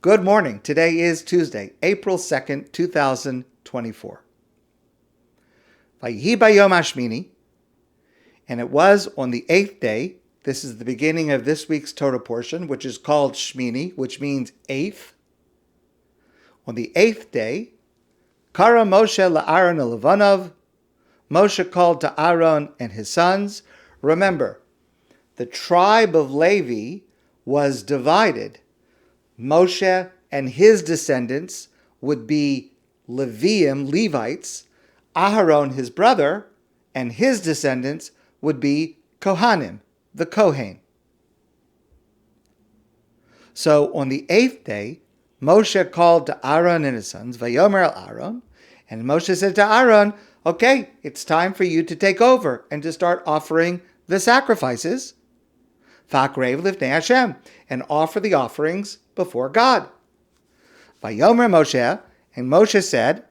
Good morning. Today is Tuesday, April 2nd, 2024. Vayihi bayom hashmini, and it was on the 8th day. This is the beginning of this week's Torah portion, which is called Shmini, which means 8th. On the 8th day, Kara Moshe la'Aaron u'Levanov, Moshe called to Aaron and his sons. Remember, the tribe of Levi was divided. Moshe and his descendants would be Levites. Aharon, his brother, and his descendants would be Kohanim, the Kohen. So on the 8th day, Moshe called to Aaron and his sons, Vayomer al Aaron, and Moshe said to Aaron, okay, it's time for you to take over and to start offering the sacrifices. Fakrev lifnei Hashem, and offer the offerings before God. Vayomer Moshe, and Moshe said,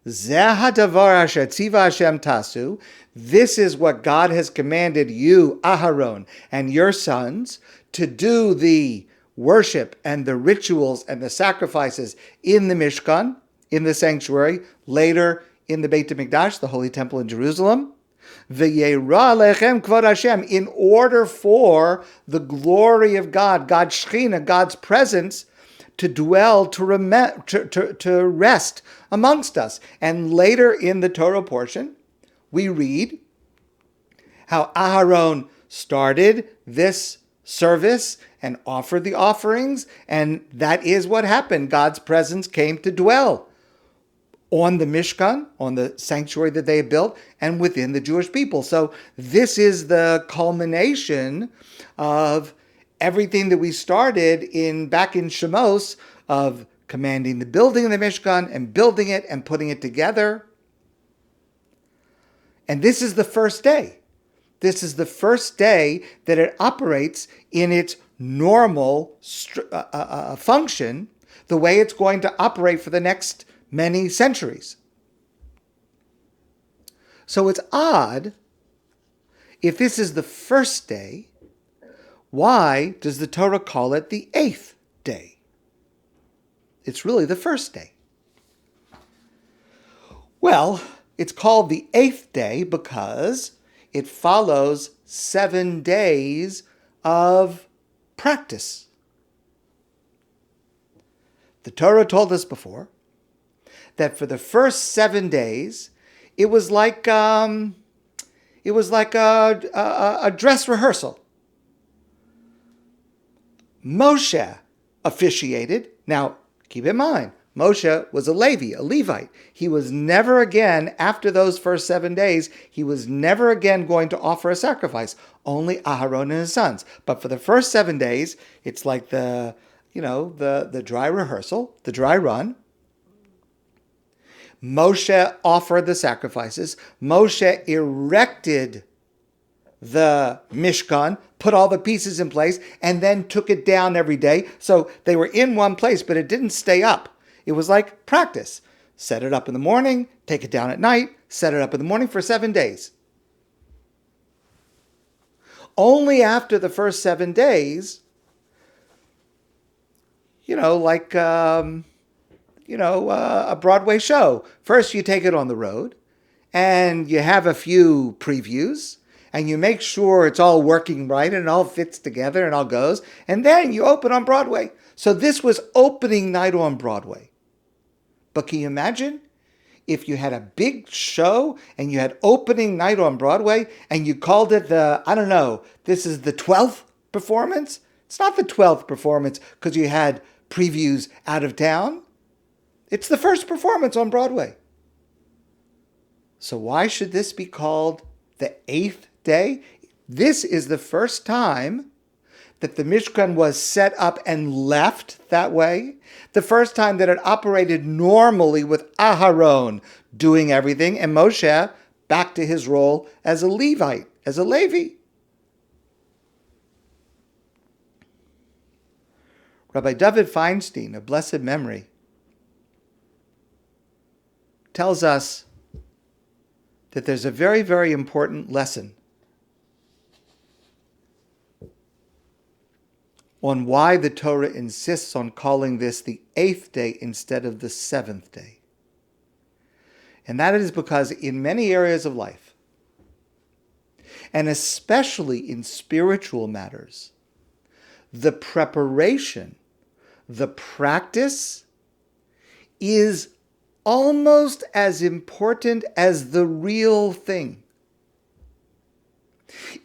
Zeh hadavar asher tziva Hashem tasu, this is what God has commanded you, Aharon, and your sons, to do the worship and the rituals and the sacrifices in the Mishkan, in the sanctuary, later in the Beit HaMikdash, the Holy Temple in Jerusalem. V'yera lechem kvod Hashem, in order for the glory of God, God's Shechina, God's presence, to dwell, to rest amongst us. And later in the Torah portion, we read how Aharon started this service and offered the offerings, and that is what happened. God's presence came to dwell on the Mishkan, on the sanctuary that they had built, and within the Jewish people. So this is the culmination of everything that we started back in Shemos, of commanding the building of the Mishkan and building it and putting it together. And this is the first day. This is the first day that it operates in its normal function, the way it's going to operate for the next many centuries. So it's odd, if this is the first day, why does the Torah call it the 8th day? It's really the first day. Well, it's called the 8th day because it follows 7 days of practice. The Torah told us before that for the first 7 days, it was like a dress rehearsal. Moshe officiated. Now, keep in mind, Moshe was a Levite. He was never again, after those first 7 days, he was never again going to offer a sacrifice. Only Aharon and his sons. But for the first 7 days, it's like the dry rehearsal, the dry run. Moshe offered the sacrifices. Moshe erected the Mishkan, put all the pieces in place, and then took it down every day. So they were in one place, but it didn't stay up. It was like practice. Set it up in the morning, take it down at night, set it up in the morning for 7 days. Only after the first 7 days, a Broadway show. First, you take it on the road, and you have a few previews, and you make sure it's all working right, and it all fits together, and all goes, and then you open on Broadway. So this was opening night on Broadway. But can you imagine if you had a big show, and you had opening night on Broadway, and you called it this is the 12th performance? It's not the 12th performance because you had previews out of town. It's the first performance on Broadway. So why should this be called the 8th day? This is the first time that the Mishkan was set up and left that way. The first time that it operated normally with Aharon doing everything, and Moshe back to his role as a Levite, as a Levi. Rabbi Dovid Feinstein, of blessed memory, tells us that there's a very, very important lesson on why the Torah insists on calling this the 8th day instead of the 7th day. And that is because in many areas of life, and especially in spiritual matters, the preparation, the practice, is almost as important as the real thing.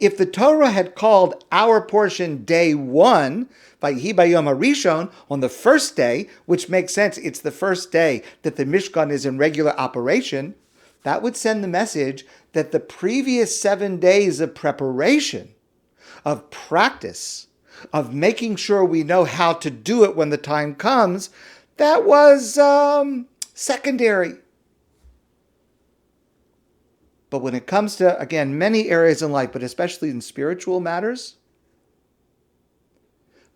If the Torah had called our portion day 1, Vayhi Bayom HaRishon, on the first day, which makes sense, it's the first day that the Mishkan is in regular operation, that would send the message that the previous 7 days of preparation, of practice, of making sure we know how to do it when the time comes, that was secondary. But when it comes to, again, many areas in life, but especially in spiritual matters,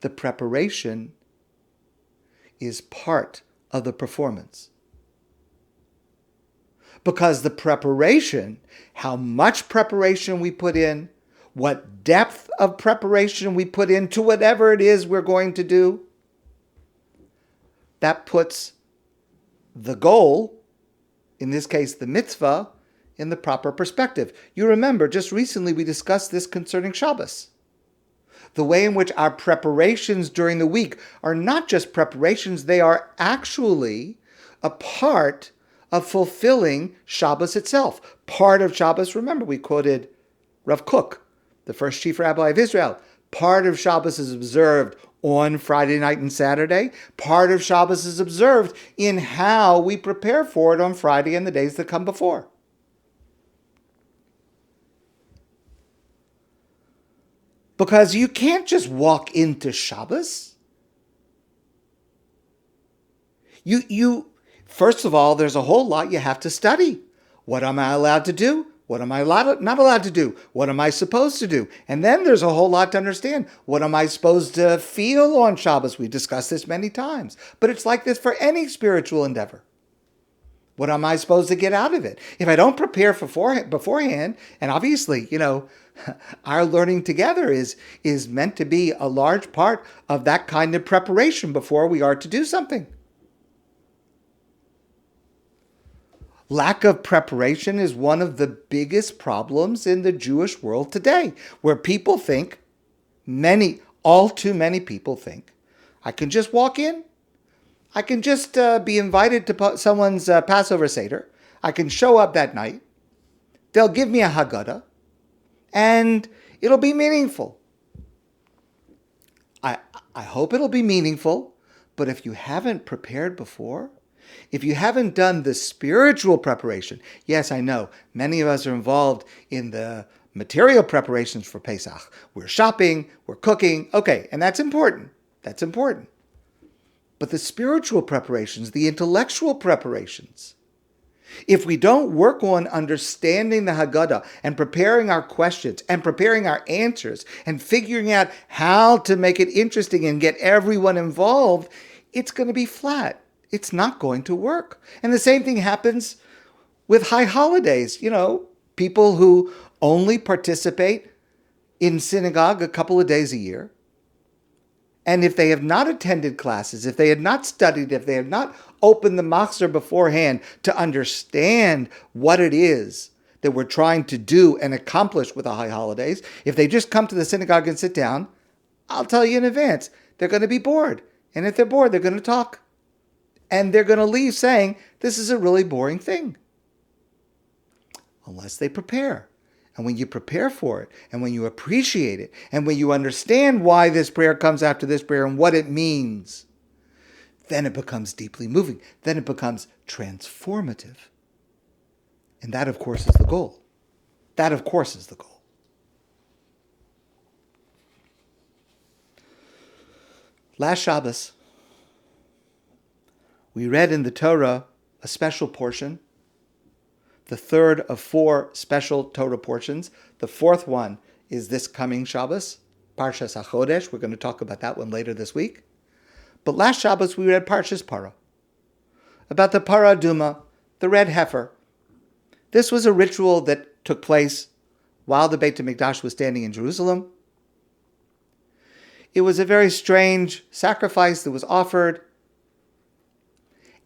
the preparation is part of the performance. Because the preparation, how much preparation we put in, what depth of preparation we put into whatever it is we're going to do, that puts the goal, in this case the mitzvah, in the proper perspective. You remember, just recently we discussed this concerning Shabbos. The way in which our preparations during the week are not just preparations, they are actually a part of fulfilling Shabbos itself. Part of Shabbos, remember, we quoted Rav Kook, the first chief rabbi of Israel. Part of Shabbos is observed on Friday night and Saturday. Part of Shabbos is observed in how we prepare for it on Friday and the days that come before. Because you can't just walk into Shabbos. You first of all, there's a whole lot you have to study. What am I allowed to do? What am I not allowed to do? What am I supposed to do? And then there's a whole lot to understand. What am I supposed to feel on Shabbos? We discussed this many times. But it's like this for any spiritual endeavor. What am I supposed to get out of it? If I don't prepare beforehand, and obviously, our learning together is meant to be a large part of that kind of preparation before we are to do something. Lack of preparation is one of the biggest problems in the Jewish world today, where people think, all too many people think, I can just walk in. I can just be invited to someone's Passover Seder. I can show up that night. They'll give me a Haggadah, and it'll be meaningful. I hope it'll be meaningful, but if you haven't prepared before, if you haven't done the spiritual preparation, yes, I know, many of us are involved in the material preparations for Pesach. We're shopping, we're cooking, okay, and that's important. That's important. But the spiritual preparations, the intellectual preparations, if we don't work on understanding the Haggadah and preparing our questions and preparing our answers and figuring out how to make it interesting and get everyone involved, it's going to be flat. It's not going to work. And the same thing happens with high holidays. People who only participate in synagogue a couple of days a year. And if they have not attended classes, if they had not studied, if they have not opened the machzor beforehand to understand what it is that we're trying to do and accomplish with the high holidays, if they just come to the synagogue and sit down, I'll tell you in advance, they're going to be bored. And if they're bored, they're going to talk. And they're going to leave saying, this is a really boring thing. Unless they prepare. And when you prepare for it, and when you appreciate it, and when you understand why this prayer comes after this prayer and what it means, then it becomes deeply moving. Then it becomes transformative. And that, of course, is the goal. That, of course, is the goal. Last Shabbos, we read in the Torah a special portion, the third of 4 special Torah portions. The fourth one is this coming Shabbos, Parshat HaChodesh. We're going to talk about that one later this week. But last Shabbos we read Parshat Parah, about the Parah Aduma, the Red Heifer. This was a ritual that took place while the Beit HaMikdash was standing in Jerusalem. It was a very strange sacrifice that was offered,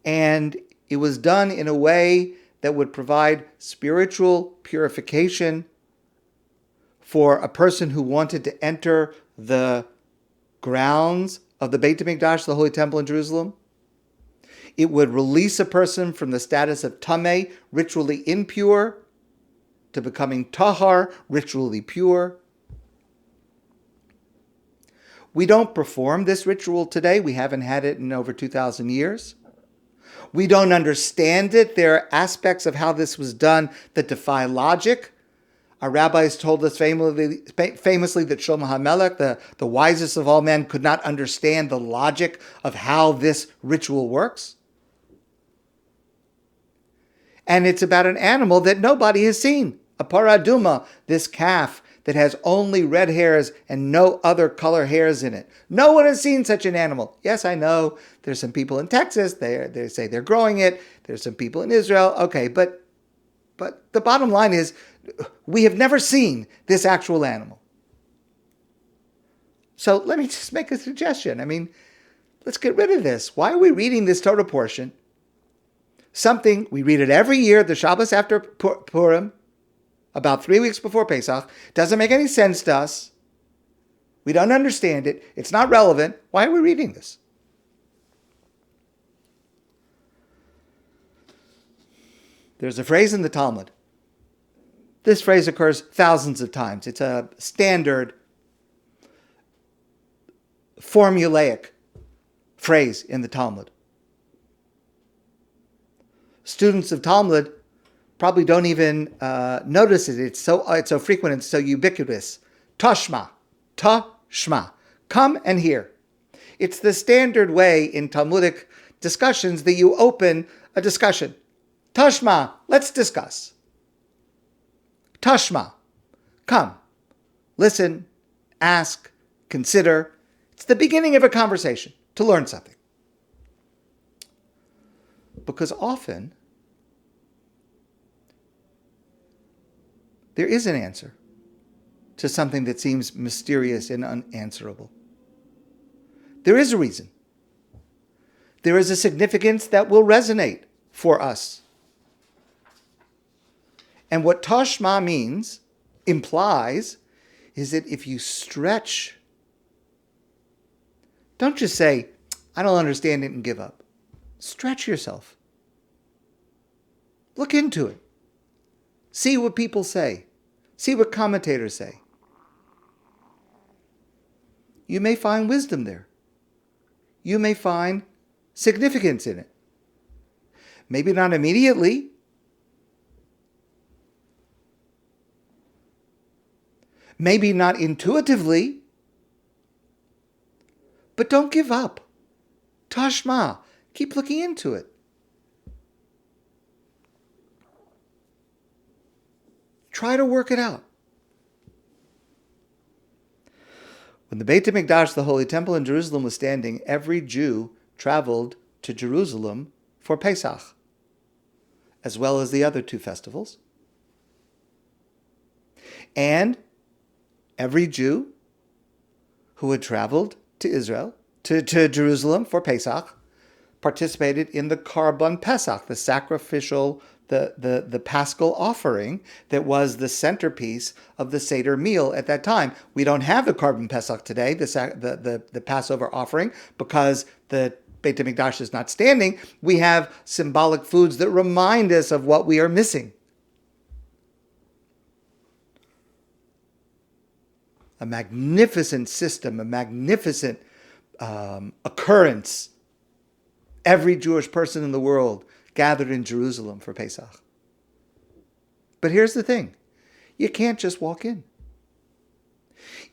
and it was done in a way that would provide spiritual purification for a person who wanted to enter the grounds of the Beit HaMikdash, the Holy Temple in Jerusalem. It would release a person from the status of tameh, ritually impure, to becoming tahar, ritually pure. We don't perform this ritual today. We haven't had it in over 2,000 years. We don't understand it. There are aspects of how this was done that defy logic. Our rabbis told us famously that Shlomo HaMelech, the wisest of all men, could not understand the logic of how this ritual works. And it's about an animal that nobody has seen, a parah aduma, this calf that has only red hairs and no other color hairs in it. No one has seen such an animal. Yes, I know there's some people in Texas, they say they're growing it. There's some people in Israel. Okay, but the bottom line is we have never seen this actual animal. So let me just make a suggestion. I mean, let's get rid of this. Why are we reading this Torah portion? Something, we read it every year, the Shabbos after Purim, about 3 weeks before Pesach. Doesn't make any sense to us. We don't understand it. It's not relevant. Why are we reading this? There's a phrase in the Talmud. This phrase occurs thousands of times. It's a standard formulaic phrase in the Talmud. Students of Talmud probably don't even notice it. It's so frequent and so ubiquitous. Tashma, tashma, come and hear. It's the standard way in Talmudic discussions that you open a discussion. Tashma, let's discuss. Tashma, come, listen, ask, consider. It's the beginning of a conversation to learn something. Because often there is an answer to something that seems mysterious and unanswerable. There is a reason. There is a significance that will resonate for us. And what tashma implies, is that if you stretch, don't just say, I don't understand it and give up. Stretch yourself. Look into it. See what people say. See what commentators say. You may find wisdom there. You may find significance in it. Maybe not immediately. Maybe not intuitively. But don't give up. Tashma. Keep looking into it. Try to work it out. When the Beit HaMikdash, the Holy Temple in Jerusalem, was standing, every Jew traveled to Jerusalem for Pesach, as well as the other two festivals. And every Jew who had traveled to Israel, to Jerusalem for Pesach, participated in the Korban Pesach, the sacrificial, the paschal offering that was the centerpiece of the Seder meal at that time. We don't have the Korban Pesach today, the Passover offering, because the Beit HaMikdash is not standing. We have symbolic foods that remind us of what we are missing. A magnificent system, a magnificent occurrence. Every Jewish person in the world gathered in Jerusalem for Pesach. But here's the thing. You can't just walk in.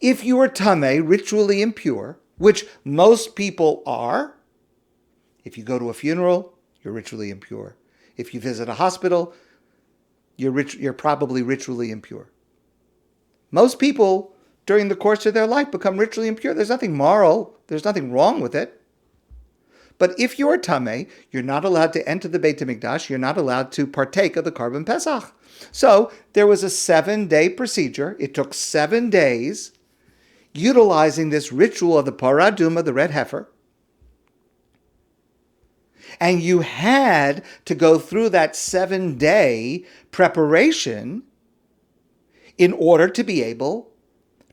If you are tameh, ritually impure, which most people are, if you go to a funeral, you're ritually impure. If you visit a hospital, you're probably ritually impure. Most people, during the course of their life, become ritually impure. There's nothing moral. There's nothing wrong with it. But if you're tameh, you're not allowed to enter the Beit HaMikdash. You're not allowed to partake of the Korban Pesach. So there was a 7-day procedure. It took 7 days. utilizing this ritual of the Parah Adumah, the red heifer. And you had to go through that 7-day preparation in order to be able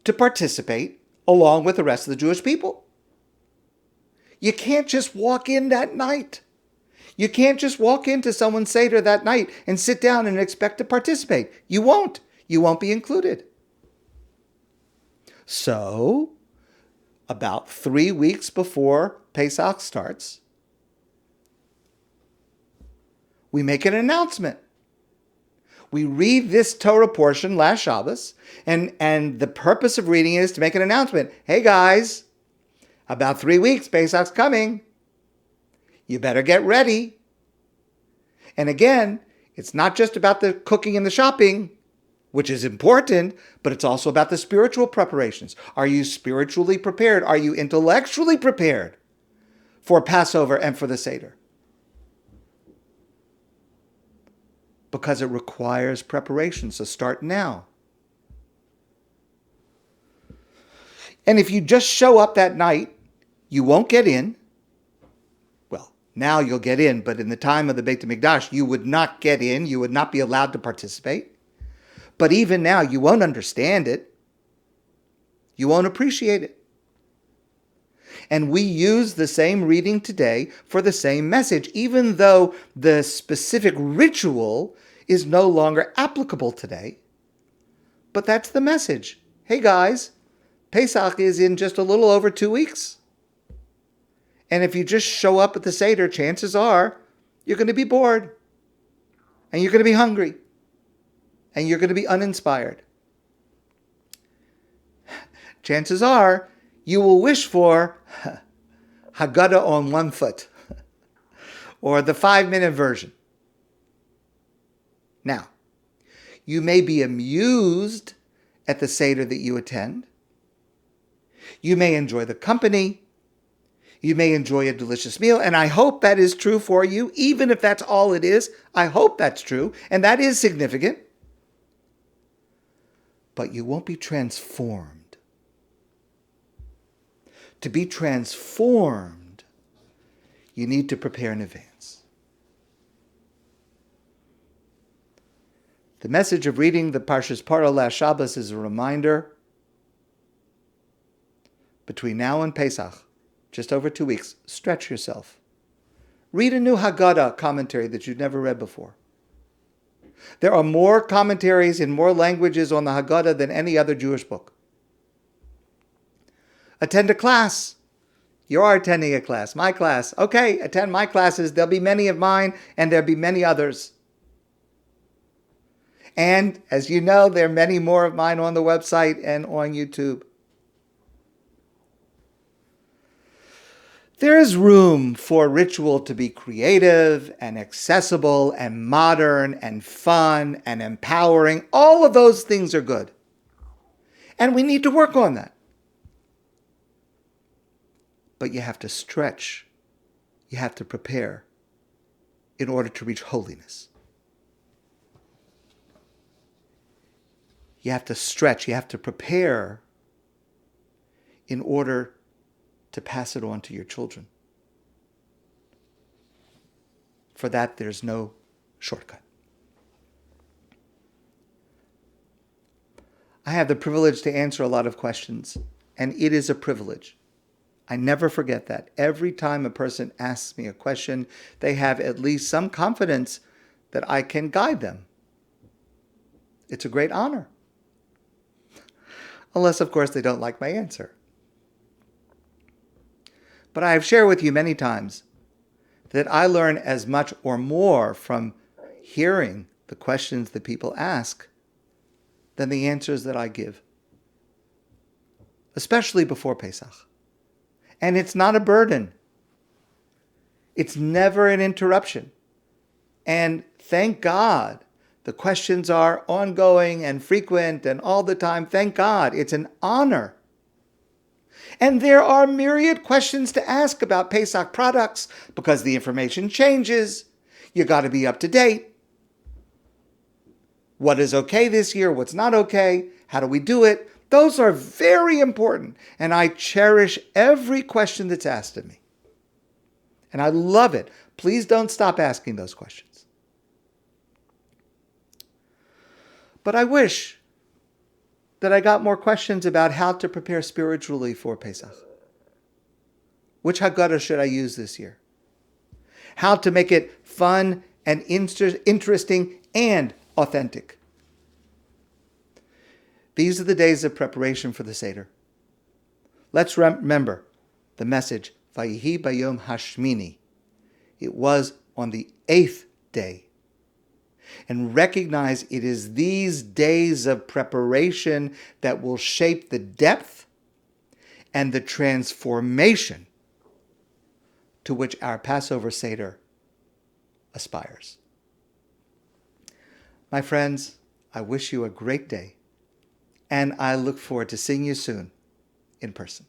to participate along with the rest of the Jewish people. You can't just walk in that night. You can't just walk into someone's Seder that night and sit down and expect to participate. You won't. You won't be included. So, about 3 weeks before Pesach starts, we make an announcement. We read this Torah portion last Shabbos, and the purpose of reading it is to make an announcement. Hey guys, about 3 weeks, Pesach's coming. You better get ready. And again, it's not just about the cooking and the shopping, which is important, but it's also about the spiritual preparations. Are you spiritually prepared? Are you intellectually prepared for Passover and for the Seder? Because it requires preparation, so start now. And if you just show up that night, you won't get in. Well, now you'll get in, but in the time of the Beit HaMikdash, you would not get in. You would not be allowed to participate. But even now, you won't understand it. You won't appreciate it. And we use the same reading today for the same message, even though the specific ritual is no longer applicable today. But that's the message. Hey guys, Pesach is in just a little over 2 weeks. And if you just show up at the Seder, chances are you're going to be bored. And you're going to be hungry. And you're going to be uninspired. Chances are you will wish for Haggadah on 1 foot. Or the 5-minute version. Now, you may be amused at the Seder that you attend. You may enjoy the company. You may enjoy a delicious meal. And I hope that is true for you, even if that's all it is. I hope that's true. And that is significant. But you won't be transformed. To be transformed, you need to prepare in advance. The message of reading the Parshat Parah last Shabbos is a reminder. Between now and Pesach, just over 2 weeks, stretch yourself. Read a new Haggadah commentary that you've never read before. There are more commentaries in more languages on the Haggadah than any other Jewish book. Attend a class. You are attending a class, my class. Okay, attend my classes. There'll be many of mine, and there'll be many others. And as you know, there are many more of mine on the website and on YouTube. There is room for ritual to be creative and accessible and modern and fun and empowering. All of those things are good. And we need to work on that. But you have to stretch. You have to prepare in order to reach holiness. You have to stretch. You have to prepare in order to pass it on to your children. For that, there's no shortcut. I have the privilege to answer a lot of questions, and it is a privilege. I never forget that. Every time a person asks me a question, they have at least some confidence that I can guide them. It's a great honor. Unless, of course, they don't like my answer. But I have shared with you many times that I learn as much or more from hearing the questions that people ask than the answers that I give, especially before Pesach. And it's not a burden. It's never an interruption. And thank God, the questions are ongoing and frequent and all the time. Thank God, it's an honor. And there are myriad questions to ask about Pesach products because the information changes. You got to be up to date. What is okay this year? What's not okay? How do we do it? Those are very important, and I cherish every question that's asked of me. And I love it. Please don't stop asking those questions. But I wish that I got more questions about how to prepare spiritually for Pesach. Which Haggadah should I use this year? How to make it fun and interesting and authentic. These are the days of preparation for the Seder. Let's remember the message, Vayihi Bayom Hashmini. It was on the 8th day. And recognize it is these days of preparation that will shape the depth and the transformation to which our Passover Seder aspires. My friends, I wish you a great day, and I look forward to seeing you soon in person.